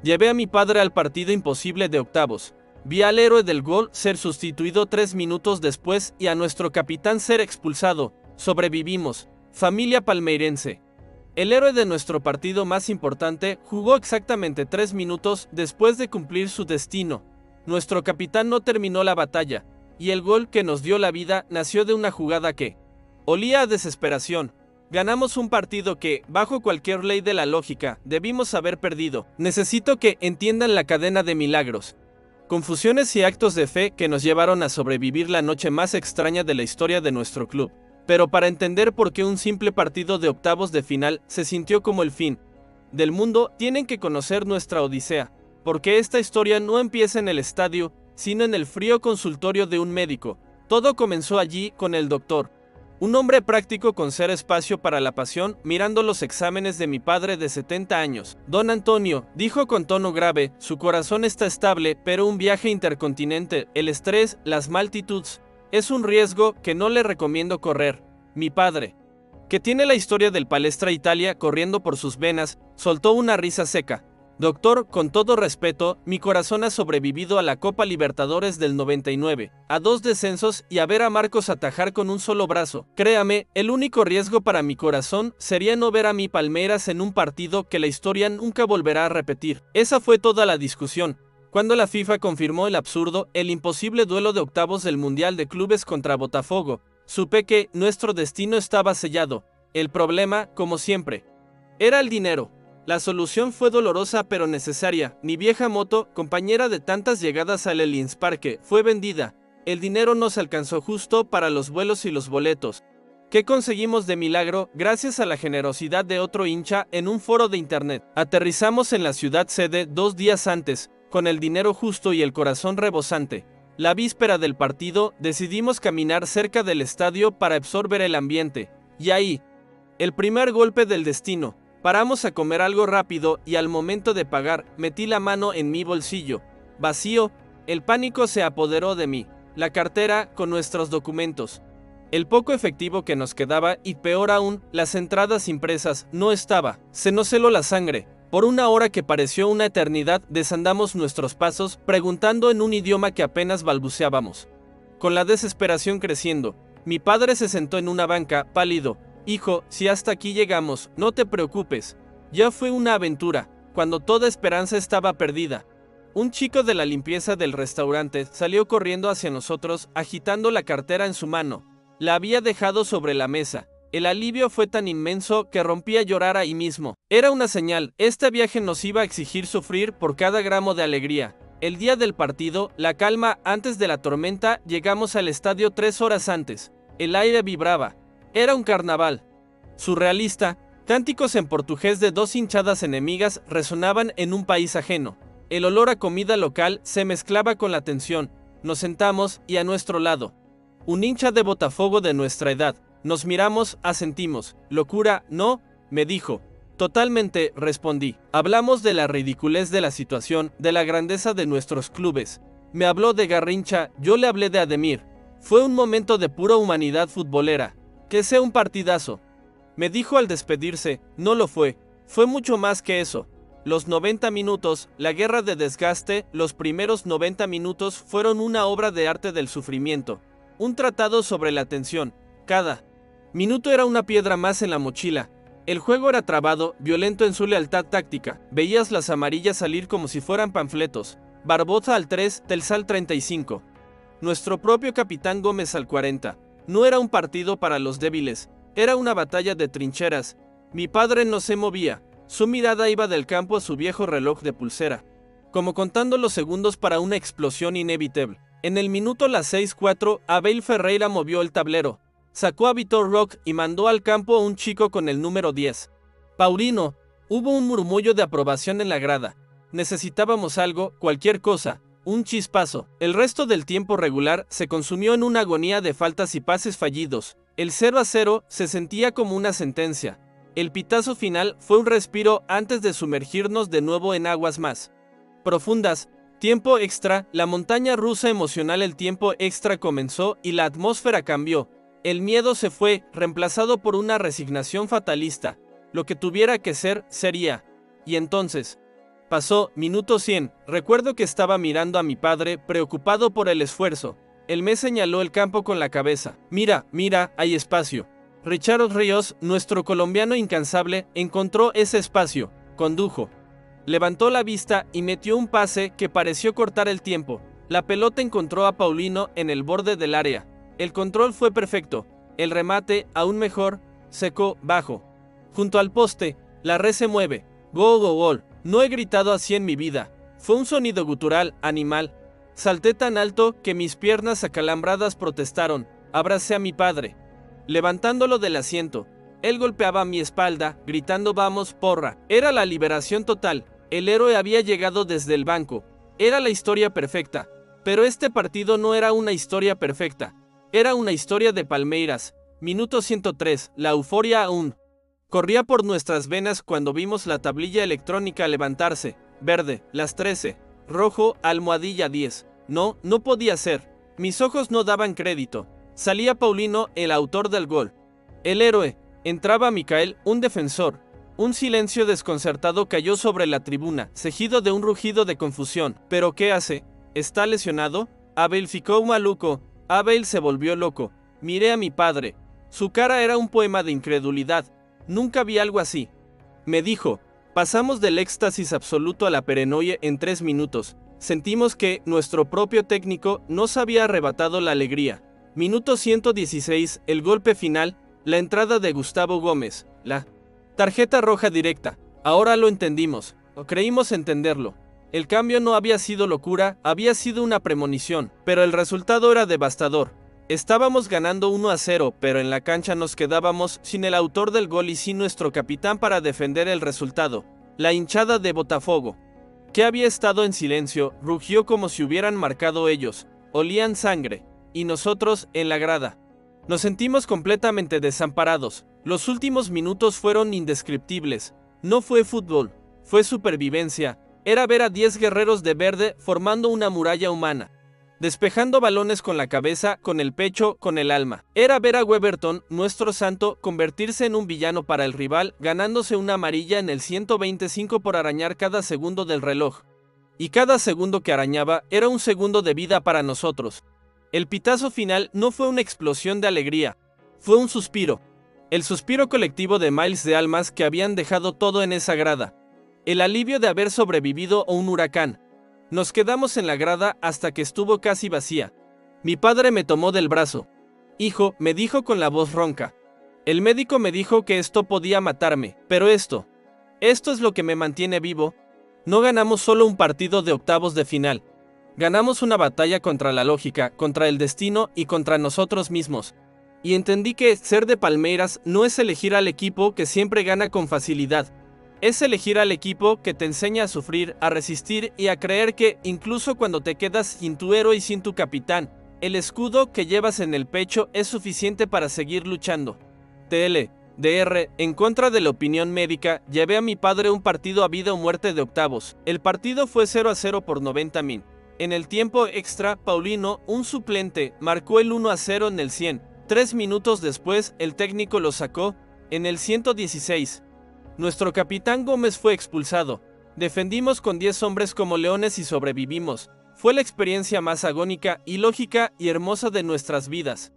Llevé a mi padre al partido imposible de octavos. Vi al héroe del gol ser sustituido 3 minutos después y a nuestro capitán ser expulsado. Sobrevivimos. Familia palmeirense. El héroe de nuestro partido más importante jugó exactamente 3 minutos después de cumplir su destino. Nuestro capitán no terminó la batalla, y el gol que nos dio la vida nació de una jugada que olía a desesperación. Ganamos un partido que, bajo cualquier ley de la lógica, debimos haber perdido. Necesito que entiendan la cadena de milagros, confusiones y actos de fe que nos llevaron a sobrevivir la noche más extraña de la historia de nuestro club. Pero para entender por qué un simple partido de octavos de final se sintió como el fin del mundo, tienen que conocer nuestra odisea, porque esta historia no empieza en el estadio, sino en el frío consultorio de un médico. Todo comenzó allí con el doctor, un hombre práctico con cero espacio para la pasión, mirando los exámenes de mi padre de 70 años. Don Antonio, dijo con tono grave, su corazón está estable, pero un viaje intercontinente, el estrés, las multitudes, es un riesgo que no le recomiendo correr. Mi padre, que tiene la historia del Palestra Italia corriendo por sus venas, soltó una risa seca. Doctor, con todo respeto, mi corazón ha sobrevivido a la Copa Libertadores del 99, a 2 descensos y a ver a Marcos atajar con un solo brazo. Créame, el único riesgo para mi corazón sería no ver a mi Palmeiras en un partido que la historia nunca volverá a repetir. Esa fue toda la discusión. Cuando la FIFA confirmó el absurdo, el imposible duelo de octavos del Mundial de Clubes contra Botafogo, supe que nuestro destino estaba sellado. El problema, como siempre, era el dinero. La solución fue dolorosa pero necesaria. Mi vieja moto, compañera de tantas llegadas al Allianz Parque, fue vendida. El dinero nos alcanzó justo para los vuelos y los boletos. ¿Qué conseguimos de milagro? Gracias a la generosidad de otro hincha en un foro de internet. Aterrizamos en la ciudad sede 2 días antes, con el dinero justo y el corazón rebosante. La víspera del partido, decidimos caminar cerca del estadio para absorber el ambiente. Y ahí, el primer golpe del destino. Paramos a comer algo rápido y al momento de pagar, metí la mano en mi bolsillo. Vacío, el pánico se apoderó de mí. La cartera con nuestros documentos. El poco efectivo que nos quedaba y peor aún, las entradas impresas, no estaba. Se nos heló la sangre. Por una hora que pareció una eternidad, desandamos nuestros pasos, preguntando en un idioma que apenas balbuceábamos. Con la desesperación creciendo, mi padre se sentó en una banca, pálido. Hijo, si hasta aquí llegamos, no te preocupes. Ya fue una aventura, cuando toda esperanza estaba perdida. Un chico de la limpieza del restaurante salió corriendo hacia nosotros, agitando la cartera en su mano. La había dejado sobre la mesa. El alivio fue tan inmenso que rompí a llorar ahí mismo. Era una señal, este viaje nos iba a exigir sufrir por cada gramo de alegría. El día del partido, la calma antes de la tormenta, llegamos al estadio 3 horas antes. El aire vibraba. Era un carnaval surrealista. Cánticos en portugués de 2 hinchadas enemigas resonaban en un país ajeno. El olor a comida local se mezclaba con la tensión. Nos sentamos y a nuestro lado, un hincha de Botafogo de nuestra edad. Nos miramos, asentimos. ¿Locura? No, me dijo. Totalmente, respondí. Hablamos de la ridiculez de la situación, de la grandeza de nuestros clubes. Me habló de Garrincha, yo le hablé de Ademir. Fue un momento de pura humanidad futbolera. Que sea un partidazo. Me dijo al despedirse, no lo fue. Fue mucho más que eso. Los 90 minutos, la guerra de desgaste, los primeros 90 minutos fueron una obra de arte del sufrimiento. Un tratado sobre la tensión. Cada minuto era una piedra más en la mochila. El juego era trabado, violento en su lealtad táctica. Veías las amarillas salir como si fueran panfletos. Barbosa al 3, Telsal 35. Nuestro propio capitán Gómez al 40. No era un partido para los débiles. Era una batalla de trincheras. Mi padre no se movía. Su mirada iba del campo a su viejo reloj de pulsera, como contando los segundos para una explosión inevitable. En el minuto las 6:04, Abel Ferreira movió el tablero. Sacó a Vitor Roque y mandó al campo a un chico con el número 10. Paulino. Hubo un murmullo de aprobación en la grada. Necesitábamos algo, cualquier cosa, un chispazo. El resto del tiempo regular se consumió en una agonía de faltas y pases fallidos. El 0-0 se sentía como una sentencia. El pitazo final fue un respiro antes de sumergirnos de nuevo en aguas más profundas. Tiempo extra, la montaña rusa emocional. El tiempo extra comenzó y la atmósfera cambió. El miedo se fue, reemplazado por una resignación fatalista. Lo que tuviera que ser, sería. Y entonces, Pasó, minuto 100. Recuerdo que estaba mirando a mi padre, preocupado por el esfuerzo. Él me señaló el campo con la cabeza. Mira, mira, hay espacio. Richard Ríos, nuestro colombiano incansable, encontró ese espacio. Condujo. Levantó la vista y metió un pase que pareció cortar el tiempo. La pelota encontró a Paulino en el borde del área. El control fue perfecto. El remate, aún mejor, secó, bajo. Junto al poste, la red se mueve. Gol, gol, gol. No he gritado así en mi vida. Fue un sonido gutural, animal. Salté tan alto que mis piernas acalambradas protestaron. Abracé a mi padre, levantándolo del asiento. Él golpeaba mi espalda, gritando vamos, porra. Era la liberación total. El héroe había llegado desde el banco. Era la historia perfecta. Pero este partido no era una historia perfecta. Era una historia de Palmeiras. Minuto 103, la euforia aún corría por nuestras venas cuando vimos la tablilla electrónica levantarse. Verde, las 13. Rojo, almohadilla 10. No, no podía ser. Mis ojos no daban crédito. Salía Paulino, el autor del gol. El héroe. Entraba Micael, un defensor. Un silencio desconcertado cayó sobre la tribuna, seguido de un rugido de confusión. ¿Pero qué hace? ¿Está lesionado? Abel ficó maluco. Abel se volvió loco. Miré a mi padre. Su cara era un poema de incredulidad. Nunca vi algo así. Me dijo, pasamos del éxtasis absoluto a la paranoia en 3 minutos. Sentimos que nuestro propio técnico nos había arrebatado la alegría. Minuto 116, el golpe final, la entrada de Gustavo Gómez, la tarjeta roja directa. Ahora lo entendimos, o creímos entenderlo. El cambio no había sido locura, había sido una premonición, pero el resultado era devastador. Estábamos ganando 1-0, pero en la cancha nos quedábamos sin el autor del gol y sin nuestro capitán para defender el resultado. La hinchada de Botafogo, que había estado en silencio, rugió como si hubieran marcado ellos. Olían sangre. Y nosotros, en la grada, nos sentimos completamente desamparados. Los últimos minutos fueron indescriptibles. No fue fútbol, fue supervivencia. Era ver a 10 guerreros de verde formando una muralla humana, despejando balones con la cabeza, con el pecho, con el alma. Era ver a Weberton, nuestro santo, convertirse en un villano para el rival, ganándose una amarilla en el 125 por arañar cada segundo del reloj. Y cada segundo que arañaba era un segundo de vida para nosotros. El pitazo final no fue una explosión de alegría, fue un suspiro. El suspiro colectivo de miles de almas que habían dejado todo en esa grada. El alivio de haber sobrevivido a un huracán. Nos quedamos en la grada hasta que estuvo casi vacía. Mi padre me tomó del brazo. Hijo, me dijo con la voz ronca. El médico me dijo que esto podía matarme, pero esto es lo que me mantiene vivo. No ganamos solo un partido de octavos de final. Ganamos una batalla contra la lógica, contra el destino y contra nosotros mismos. Y entendí que ser de Palmeiras no es elegir al equipo que siempre gana con facilidad. Es elegir al equipo que te enseña a sufrir, a resistir y a creer que, incluso cuando te quedas sin tu héroe y sin tu capitán, el escudo que llevas en el pecho es suficiente para seguir luchando. DR, en contra de la opinión médica, llevé a mi padre un partido a vida o muerte de octavos. El partido fue 0-0 por 90 min. En el tiempo extra, Paulino, un suplente, marcó el 1-0 en el 100. 3 minutos después, el técnico lo sacó, en el 116. Nuestro capitán Gómez fue expulsado. Defendimos con 10 hombres como leones y sobrevivimos. Fue la experiencia más agónica, ilógica y hermosa de nuestras vidas.